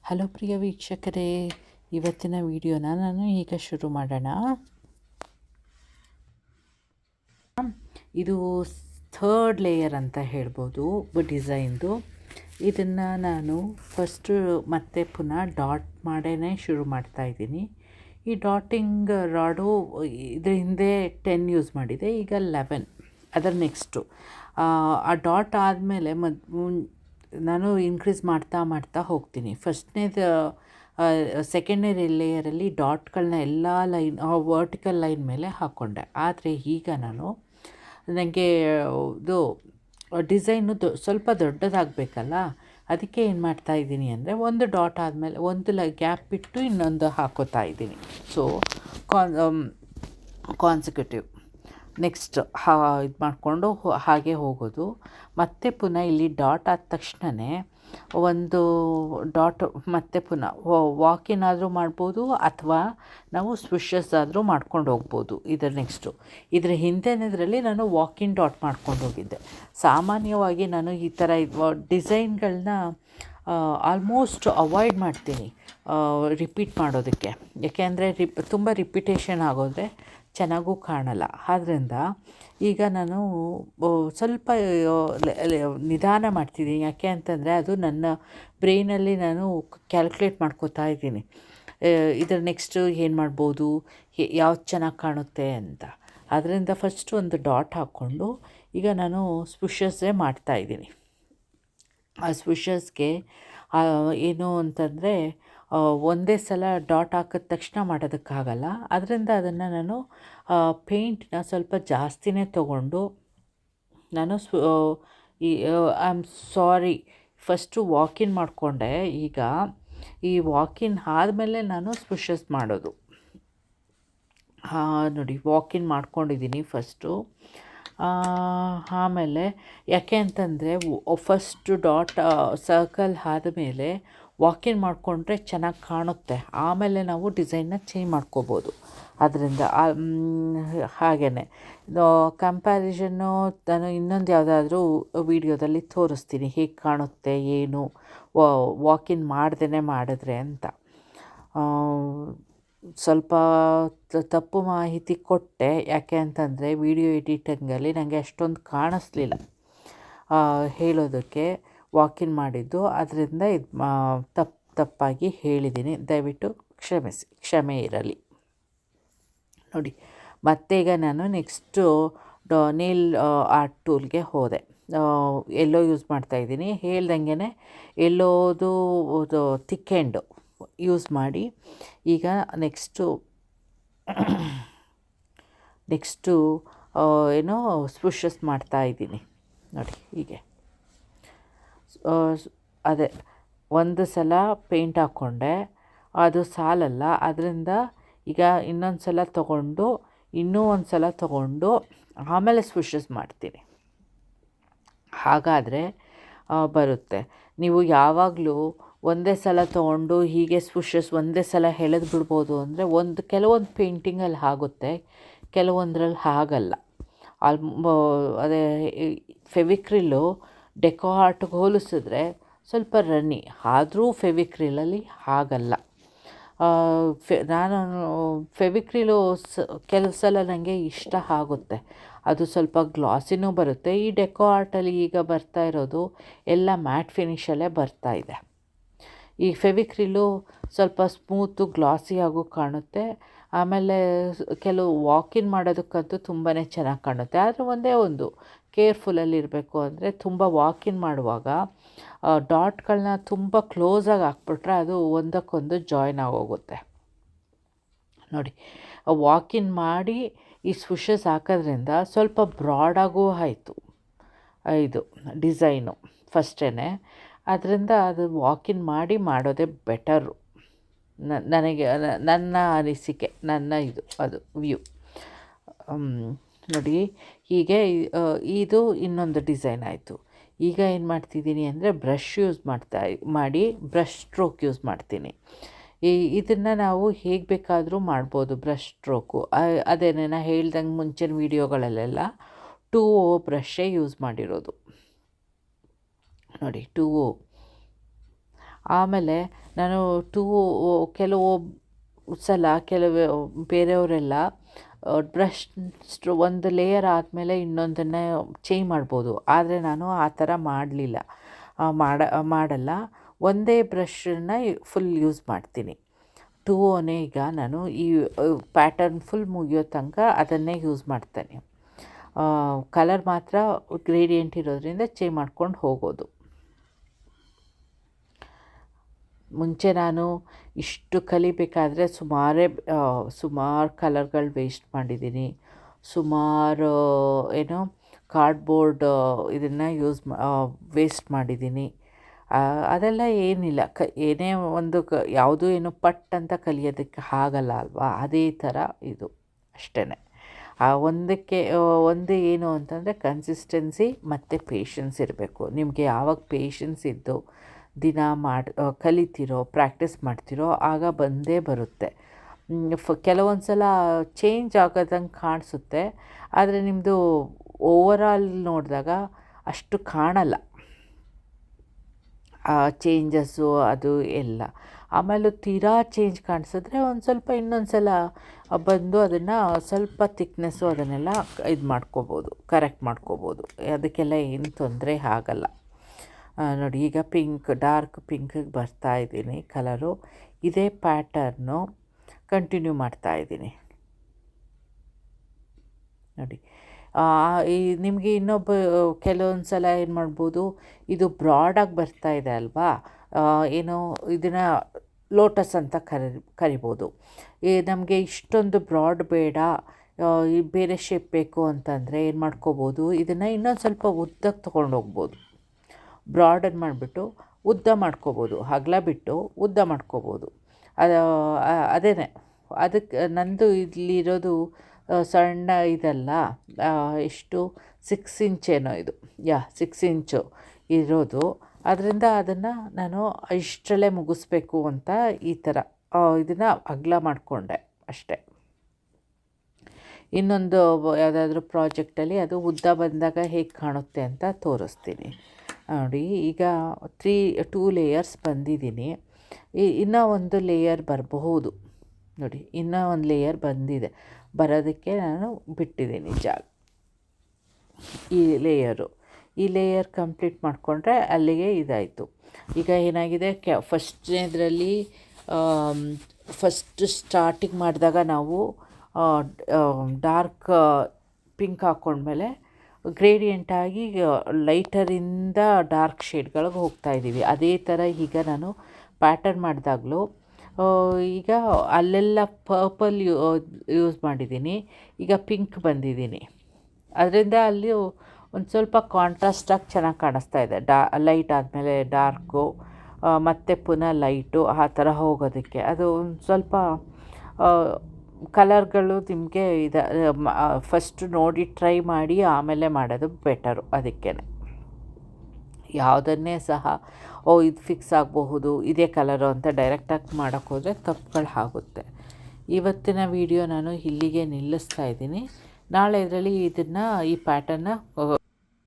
Hello ಪ್ರಿಯ ವೀಕ್ಷಕರೇ, ಇವತ್ತಿನ ವಿಡಿಯೋನ ನಾನು ಈಗ ಶುರು ಮಾಡೋಣ. ಇದು ಥರ್ಡ್ ಲೇಯರ್ ಅಂತ ಹೇಳ್ಬೋದು ಡಿಸೈನ್ದು. ಇದನ್ನು ನಾನು ಫಸ್ಟು ಮತ್ತೆ ಪುನಃ ಡಾಟ್ ಮಾಡೇ ಶುರು ಮಾಡ್ತಾಯಿದ್ದೀನಿ. ಈ ಡಾಟಿಂಗ್ ರಾಡು ಇದ್ರ ಹಿಂದೆ 10 ಯೂಸ್ ಮಾಡಿದೆ, ಈಗ 11. ಅದರ ನೆಕ್ಸ್ಟು ಆ ಡಾಟ್ ಆದಮೇಲೆ ನಾನು ಇನ್ಕ್ರೀಸ್ ಮಾಡ್ತಾ ಹೋಗ್ತೀನಿ. ಫಸ್ಟ್ನೇದು ಸೆಕೆಂಡನೇ ಲೇಯರಲ್ಲಿ ಡಾಟ್ಗಳನ್ನ ಎಲ್ಲ ಲೈನ್ ವರ್ಟಿಕಲ್ ಲೈನ್ ಮೇಲೆ ಹಾಕ್ಕೊಂಡೆ. ಆದರೆ ಈಗ ನನಗೆ ಇದು ಡಿಸೈನು ಸ್ವಲ್ಪ ದೊಡ್ಡದಾಗಬೇಕಲ್ಲ, ಅದಕ್ಕೆ ಏನು ಮಾಡ್ತಾಯಿದ್ದೀನಿ ಅಂದರೆ ಒಂದು ಡಾಟ್ ಆದಮೇಲೆ ಒಂದು ಗ್ಯಾಪ್ ಬಿಟ್ಟು ಇನ್ನೊಂದು ಹಾಕೋತಾ ಇದ್ದೀನಿ. ಸೊ ಕಾನ್ಸಿಕ್ಯೂಟಿವ್ ನೆಕ್ಸ್ಟ್ ಇದು ಮಾಡಿಕೊಂಡು ಹಾಗೆ ಹೋಗೋದು. ಮತ್ತು ಪುನಃ ಇಲ್ಲಿ ಡಾಟ್ ಆದ ತಕ್ಷಣವೇ ಒಂದು ಡಾಟ್ ಮತ್ತು ಪುನಃ ವಾಕಿನ್ ಆದರೂ ಮಾಡ್ಬೋದು, ಅಥವಾ ನಾವು ಸ್ವಿಷಸ್ ಆದರೂ ಮಾಡ್ಕೊಂಡು ಹೋಗ್ಬೋದು. ನೆಕ್ಸ್ಟು ಇದರ ಹಿಂದಿನದರಲ್ಲಿ ನಾನು ವಾಕಿನ್ ಡಾಟ್ ಮಾಡ್ಕೊಂಡು ಹೋಗಿದ್ದೆ. ಸಾಮಾನ್ಯವಾಗಿ ನಾನು ಈ ಥರ ಡಿಸೈನ್ಗಳನ್ನ ಆಲ್ಮೋಸ್ಟ್ ಅವಾಯ್ಡ್ ಮಾಡ್ತೀನಿ ರಿಪೀಟ್ ಮಾಡೋದಕ್ಕೆ. ಯಾಕೆಂದರೆ ತುಂಬ ರಿಪಿಟೇಷನ್ ಆಗೋದ್ರೆ ಚೆನ್ನಾಗೂ ಕಾಣಲ್ಲ. ಆದ್ದರಿಂದ ಈಗ ನಾನು ಸ್ವಲ್ಪ ನಿಧಾನ ಮಾಡ್ತಿದ್ದೀನಿ. ಯಾಕೆ ಅಂತಂದರೆ ಅದು ನನ್ನ ಬ್ರೈನಲ್ಲಿ ನಾನು ಕ್ಯಾಲ್ಕುಲೇಟ್ ಮಾಡ್ಕೋತಾ ಇದ್ದೀನಿ, ಇದರ ನೆಕ್ಸ್ಟು ಏನು ಮಾಡ್ಬೋದು, ಯಾವ್ದು ಚೆನ್ನಾಗಿ ಕಾಣುತ್ತೆ ಅಂತ. ಅದರಿಂದ ಫಸ್ಟು ಒಂದು ಡಾಟ್ ಹಾಕ್ಕೊಂಡು ಈಗ ನಾನು ಸ್ವಿಷಸ್ಸೇ ಮಾಡ್ತಾಯಿದ್ದೀನಿ. ಆ ಸ್ವಿಷಸ್ಗೆ ಏನು ಅಂತಂದರೆ ಒಂದೇ ಸಲ ಡಾಟ್ ಹಾಕಿದ ತಕ್ಷಣ ಮಾಡೋದಕ್ಕಾಗಲ್ಲ. ಅದರಿಂದ ಅದನ್ನು ನಾನು ಪೇಂಟ್ನ ಸ್ವಲ್ಪ ಜಾಸ್ತಿನೇ ತೊಗೊಂಡು ನಾನು I am sorry first walk-in ಮಾಡಿಕೊಂಡೆ. ಈಗ ಈ ವಾಕಿನ್ ಆದಮೇಲೆ ನಾನು ಸ್ವಿಷಸ್ ಮಾಡೋದು. ನೋಡಿ, ವಾಕಿನ್ ಮಾಡ್ಕೊಂಡಿದ್ದೀನಿ ಫಸ್ಟು. ಆಮೇಲೆ ಯಾಕೆ ಅಂತಂದರೆ ಫಸ್ಟು ಡಾಟ್ ಸರ್ಕಲ್ ಆದಮೇಲೆ ವಾಕಿನ್ ಮಾಡಿಕೊಂಡ್ರೆ ಚೆನ್ನಾಗಿ ಕಾಣುತ್ತೆ. ಆಮೇಲೆ ನಾವು ಡಿಸೈನ್ನ ಚೇಂಜ್ ಮಾಡ್ಕೋಬೋದು. ಅದರಿಂದ ಹಾಗೆಯೇ ಕಂಪ್ಯಾರಿಸನ್ನು ನಾನು ಇನ್ನೊಂದು ಯಾವುದಾದ್ರೂ ವಿಡಿಯೋದಲ್ಲಿ ತೋರಿಸ್ತೀನಿ, ಹೇಗೆ ಕಾಣುತ್ತೆ ಏನು ವಾಕಿನ್ ಮಾಡ್ದೇ ಮಾಡಿದ್ರೆ ಅಂತ. ಸ್ವಲ್ಪ ತಪ್ಪು ಮಾಹಿತಿ ಕೊಟ್ಟೆ, ಯಾಕೆ ಅಂತಂದರೆ ವಿಡಿಯೋ ಎಡಿಟಿಂಗಲ್ಲಿ ನನಗೆ ಅಷ್ಟೊಂದು ಕಾಣಿಸ್ಲಿಲ್ಲ ಹೇಳೋದಕ್ಕೆ ವಾಕಿನ್ ಮಾಡಿದ್ದು. ಅದರಿಂದ ಇದು ತಪ್ಪಾಗಿ ಹೇಳಿದ್ದೀನಿ, ದಯವಿಟ್ಟು ಕ್ಷಮೆ ಇರಲಿ. ನೋಡಿ, ಮತ್ತೆ ಈಗ ನಾನು ನೆಕ್ಸ್ಟು ನೇಲ್ ಆರ್ಟ್ ಟೂಲ್ಗೆ ಹೋದೆ. ಎಲ್ಲೋ ಯೂಸ್ ಮಾಡ್ತಾಯಿದ್ದೀನಿ. ಹೇಳ್ದಂಗೆ ಎಲ್ಲೋದು ಥಿಕ್ ಎಂಡು ಯೂಸ್ ಮಾಡಿ ಈಗ ನೆಕ್ಸ್ಟು ಏನೋ ಸ್ವಿಷಸ್ ಮಾಡ್ತಾಯಿದ್ದೀನಿ. ನೋಡಿ, ಹೀಗೆ ಅದೇ ಒಂದು ಸಲ ಪೇಂಟ್ ಹಾಕ್ಕೊಂಡೆ, ಅದು ಸಾಲಲ್ಲ. ಅದರಿಂದ ಈಗ ಇನ್ನೊಂದು ಸಲ ತೊಗೊಂಡು ಇನ್ನೂ ಒಂದು ಸಲ ತೊಗೊಂಡು ಆಮೇಲೆ ಸ್ವಿಷಸ್ ಮಾಡ್ತೀನಿ. ಹಾಗಾದರೆ ಬರುತ್ತೆ. ನೀವು ಯಾವಾಗಲೂ ಒಂದೇ ಸಲ ತೊಗೊಂಡು ಹೀಗೆ ಸ್ವಿಷಸ್ ಒಂದೇ ಸಲ ಎಳೆದು ಬಿಡ್ಬೋದು ಅಂದರೆ ಕೆಲವೊಂದು ಪೇಂಟಿಂಗಲ್ಲಿ ಆಗುತ್ತೆ, ಕೆಲವೊಂದರಲ್ಲಿ ಆಗಲ್ಲ. ಅದೇ ಫೆವಿಕ್ರಿಲ್ಲು ಡೆಕೋ ಆರ್ಟ್ಗೆ ಹೋಲಿಸಿದ್ರೆ ಸ್ವಲ್ಪ ರನ್ನಿ, ಆದರೂ ಫೆವಿಕ್ರಿಲಲ್ಲಿ ಆಗಲ್ಲ. ನಾನು ಫೆವಿಕ್ರಿಲು ಕೆಲವು ಸಲ ನನಗೆ ಇಷ್ಟ ಆಗುತ್ತೆ, ಅದು ಸ್ವಲ್ಪ ಗ್ಲಾಸಿನೂ ಬರುತ್ತೆ. ಈ ಡೆಕೋ ಆರ್ಟಲ್ಲಿ ಈಗ ಬರ್ತಾ ಇರೋದು ಎಲ್ಲ ಮ್ಯಾಟ್ ಫಿನಿಷಲ್ಲೇ ಬರ್ತಾ ಇದೆ. ಈ ಫೆವಿಕ್ರಿಲು ಸ್ವಲ್ಪ ಸ್ಮೂತು ಗ್ಲಾಸಿಯಾಗೂ ಕಾಣುತ್ತೆ. ಆಮೇಲೆ ಕೆಲವು ವಾಕಿನ್ ಮಾಡೋದಕ್ಕಂತೂ ತುಂಬಾ ಚೆನ್ನಾಗಿ ಕಾಣುತ್ತೆ. ಆದರೆ ಒಂದೇ ಒಂದು ಕೇರ್ಫುಲ್ಲಲ್ಲಿರಬೇಕು ಅಂದರೆ ತುಂಬ ವಾಕಿನ್ ಮಾಡುವಾಗ ಡಾಟ್ಗಳನ್ನ ತುಂಬ ಕ್ಲೋಸಾಗಿ ಹಾಕ್ಬಿಟ್ರೆ ಅದು ಒಂದಕ್ಕೊಂದು ಜಾಯ್ನ್ ಆಗೋಗುತ್ತೆ. ನೋಡಿ, ವಾಕಿನ್ ಮಾಡಿ ಈ ಸ್ವಿಷಸ್ ಹಾಕೋದ್ರಿಂದ ಸ್ವಲ್ಪ ಬ್ರಾಡಾಗೂ ಆಯಿತು ಇದು ಡಿಸೈನು ಫಸ್ಟೇ. ಅದರಿಂದ ಅದು ವಾಕಿನ್ ಮಾಡೋದೇ ಬೆಟರು, ನನಗೆ ನನ್ನ ಅನಿಸಿಕೆ, ಅದು ವ್ಯೂ. ನೋಡಿ, ಹೀಗೆ ಇದು ಇನ್ನೊಂದು ಡಿಸೈನ್ ಆಯಿತು. ಈಗ ಏನು ಮಾಡ್ತಿದ್ದೀನಿ ಅಂದರೆ ಬ್ರಷ್ ಯೂಸ್ ಮಾಡಿ ಬ್ರಷ್ ಸ್ಟ್ರೋಕ್ ಯೂಸ್ ಮಾಡ್ತೀನಿ. ಇದನ್ನು ನಾವು ಹೇಗೆ ಬೇಕಾದರೂ ಮಾಡ್ಬೋದು. ಬ್ರಷ್ ಸ್ಟ್ರೋಕು ಅದೇನೇ ನಾನು ಹೇಳ್ದಂಗೆ ಮುಂಚಿನ ವೀಡಿಯೋಗಳಲ್ಲೆಲ್ಲ 2O ಬ್ರಷೇ ಯೂಸ್ ಮಾಡಿರೋದು. ನೋಡಿ, 2O ಆಮೇಲೆ ನಾನು ಕೆಲವು ಕೆಲವು ಬೇರೆಯವರೆಲ್ಲ ಬ್ರಷ್ ಒಂದು ಲೇಯರ್ ಆದಮೇಲೆ ಇನ್ನೊಂದನ್ನು ಚೇಂಜ್ ಮಾಡ್ಬೋದು. ಆದರೆ ನಾನು ಆ ಥರ ಮಾಡಲ್ಲ. ಒಂದೇ ಬ್ರಷನ್ನು ಫುಲ್ ಯೂಸ್ ಮಾಡ್ತೀನಿ. 2 ಈಗ ನಾನು ಈ ಪ್ಯಾಟರ್ನ್ ಫುಲ್ ಮುಗಿಯೋ ತನಕ ಅದನ್ನೇ ಯೂಸ್ ಮಾಡ್ತೇನೆ. ಕಲರ್ ಮಾತ್ರ ಗ್ರೇಡಿಯಂಟ್ ಇರೋದ್ರಿಂದ ಚೇಂಜ್ ಮಾಡ್ಕೊಂಡು ಹೋಗೋದು. ಮುಂಚೆ ನಾನು ಇಷ್ಟು ಕಲಿಬೇಕಾದ್ರೆ ಸುಮಾರು ಕಲರ್ಗಳು ವೇಸ್ಟ್ ಮಾಡಿದ್ದೀನಿ. ಸುಮಾರು ಕಾರ್ಡ್ಬೋರ್ಡ್ ಇದನ್ನು ವೇಸ್ಟ್ ಮಾಡಿದ್ದೀನಿ. ಅದೆಲ್ಲ ಏನಿಲ್ಲ, ಏನೇ ಒಂದು ಯಾವುದೂ ಪಟ್ ಅಂತ ಕಲಿಯೋದಕ್ಕೆ ಆಗಲ್ಲ ಅಲ್ವಾ, ಅದೇ ಥರ ಇದು ಅಷ್ಟೇ. ಒಂದು ಏನು ಅಂತಂದರೆ ಕನ್ಸಿಸ್ಟೆನ್ಸಿ ಮತ್ತು ಪೇಷನ್ಸ್ ಇರಬೇಕು. ನಿಮಗೆ ಯಾವಾಗ ಪೇಷನ್ಸ್ ಇದ್ದು ದಿನ ಕಲಿತೀರೋ, ಪ್ರಾಕ್ಟೀಸ್ ಮಾಡ್ತೀರೋ ಆಗ ಬಂದೇ ಬರುತ್ತೆ. ಕೆಲವೊಂದು ಸಲ ಚೇಂಜ್ ಆಗೋದಂಗೆ ಕಾಣಿಸುತ್ತೆ, ಆದರೆ ನಿಮ್ಮದು ಓವರಾಲ್ ನೋಡಿದಾಗ ಅಷ್ಟು ಕಾಣಲ್ಲ ಆ ಚೇಂಜಸ್ಸು ಅದು ಎಲ್ಲ. ಆಮೇಲೆ ತೀರಾ ಚೇಂಜ್ ಕಾಣಿಸಿದ್ರೆ ಒಂದು ಸ್ವಲ್ಪ ಇನ್ನೊಂದು ಸಲ ಬಂದು ಅದನ್ನು ಸ್ವಲ್ಪ ಥಿಕ್ನೆಸ್ಸು ಅದನ್ನೆಲ್ಲ ಕರೆಕ್ಟ್ ಮಾಡ್ಕೋಬೋದು. ಅದಕ್ಕೆಲ್ಲ ಏನು ತೊಂದರೆ ಆಗಲ್ಲ. ನೋಡಿ, ಈಗ ಡಾರ್ಕ್ ಪಿಂಕಿಗೆ ಬರ್ತಾಯಿದ್ದೀನಿ ಕಲರು. ಇದೇ ಪ್ಯಾಟರ್ನು ಕಂಟಿನ್ಯೂ ಮಾಡ್ತಾಯಿದ್ದೀನಿ. ನೋಡಿ, ನಿಮಗೆ ಕೆಲವೊಂದು ಸಲ ಏನು ಮಾಡ್ಬೋದು, ಇದು ಬ್ರಾಡಾಗಿ ಬರ್ತಾಯಿದೆ ಅಲ್ವಾ, ಇದನ್ನು ಲೋಟಸ್ ಅಂತ ಕರಿಬೋದು. ನಮಗೆ ಇಷ್ಟೊಂದು ಬ್ರಾಡ್ ಬೇಡ, ಬೇರೆ ಶೇಪ್ ಬೇಕು ಅಂತಂದರೆ ಏನು ಮಾಡ್ಕೋಬೋದು, ಇದನ್ನು ಇನ್ನೊಂದು ಸ್ವಲ್ಪ ಉದ್ದಕ್ಕೆ ತೊಗೊಂಡೋಗ್ಬೋದು. ಬ್ರಾಡನ್ನು ಮಾಡಿಬಿಟ್ಟು ಉದ್ದ ಮಾಡ್ಕೋಬೋದು, ಅಗಲ ಬಿಟ್ಟು ಉದ್ದ ಮಾಡ್ಕೋಬೋದು. ಅದೇ ಅದಕ್ಕೆ ನಂದು ಇಲ್ಲಿರೋದು ಸಣ್ಣ ಇದಲ್ಲ, ಎಷ್ಟು 6 ಇಂಚೇನೋ ಇದು, 6 ಇಂಚು ಇರೋದು. ಅದರಿಂದ ಅದನ್ನು ನಾನು ಇಷ್ಟರಲ್ಲೇ ಮುಗಿಸ್ಬೇಕು ಅಂತ ಈ ಥರ ಇದನ್ನು ಅಗಲ ಮಾಡಿಕೊಂಡೆ ಅಷ್ಟೇ. ಇನ್ನೊಂದು ಯಾವುದಾದ್ರೂ ಪ್ರಾಜೆಕ್ಟಲ್ಲಿ ಅದು ಉದ್ದ ಬಂದಾಗ ಹೇಗೆ ಕಾಣುತ್ತೆ ಅಂತ ತೋರಿಸ್ತೀನಿ. ನೋಡಿ, ಈಗ 2 ಲೇಯರ್ಸ್ ಬಂದಿದ್ದೀನಿ. ಇನ್ನೂ ಒಂದು ಲೇಯರ್ ಬರಬಹುದು. ನೋಡಿ, ಇನ್ನೂ ಒಂದು ಲೇಯರ್ ಬರೋದಕ್ಕೆ ನಾನು ಬಿಟ್ಟಿದ್ದೀನಿ ಜಾಗ. ಈ ಲೇಯರ್ ಕಂಪ್ಲೀಟ್ ಮಾಡಿಕೊಂಡ್ರೆ ಅಲ್ಲಿಗೆ ಇದಾಯಿತು. ಈಗ ಏನಾಗಿದೆ, ಫಸ್ಟ್ನೇದರಲ್ಲಿ ಸ್ಟಾರ್ಟಿಂಗ್ ಮಾಡಿದಾಗ ನಾವು ಡಾರ್ಕ್ ಪಿಂಕ್ ಹಾಕ್ಕೊಂಡ್ಮೇಲೆ ಗ್ರೇಡಿಯಂಟಾಗಿ ಲೈಟರಿಂದ ಡಾರ್ಕ್ ಶೇಡ್ಗಳಿಗೆ ಹೋಗ್ತಾಯಿದ್ದೀವಿ. ಅದೇ ಥರ ಈಗ ನಾನು ಪ್ಯಾಟರ್ನ್ ಮಾಡಿದಾಗಲೂ ಈಗ ಅಲ್ಲೆಲ್ಲ ಪರ್ಪಲ್ ಯೂಸ್ ಮಾಡಿದ್ದೀನಿ, ಈಗ ಪಿಂಕ್ ಬಂದಿದ್ದೀನಿ. ಅದರಿಂದ ಅಲ್ಲಿ ಒಂದು ಸ್ವಲ್ಪ ಕಾಂಟ್ರಾಸ್ಟಾಗಿ ಚೆನ್ನಾಗಿ ಕಾಣಿಸ್ತಾ ಇದೆ. ಲೈಟ್ ಆದಮೇಲೆ ಡಾರ್ಕು ಮತ್ತು ಪುನಃ ಲೈಟು ಆ ಥರ ಹೋಗೋದಕ್ಕೆ ಅದು ಒಂದು ಸ್ವಲ್ಪ ಕಲರ್ಗಳು ನಿಮಗೆ ಫಸ್ಟ್ ನೋಡಿ ಟ್ರೈ ಮಾಡಿ ಆಮೇಲೆ ಮಾಡೋದು ಬೆಟರು. ಅದಕ್ಕೇ ಯಾವುದನ್ನೇ ಸಹ ಇದು ಫಿಕ್ಸ್ ಆಗಬಹುದು, ಇದೇ ಕಲರು ಅಂತ ಡೈರೆಕ್ಟಾಗಿ ಮಾಡೋಕ್ಕೋದ್ರೆ ತಪ್ಪುಗಳು ಆಗುತ್ತೆ. ಇವತ್ತಿನ ವಿಡಿಯೋ ನಾನು ಇಲ್ಲಿಗೆ ನಿಲ್ಲಿಸ್ತಾ ಇದ್ದೀನಿ. ನಾಳೆ ಇದರಲ್ಲಿ ಈ ಪ್ಯಾಟರ್ನ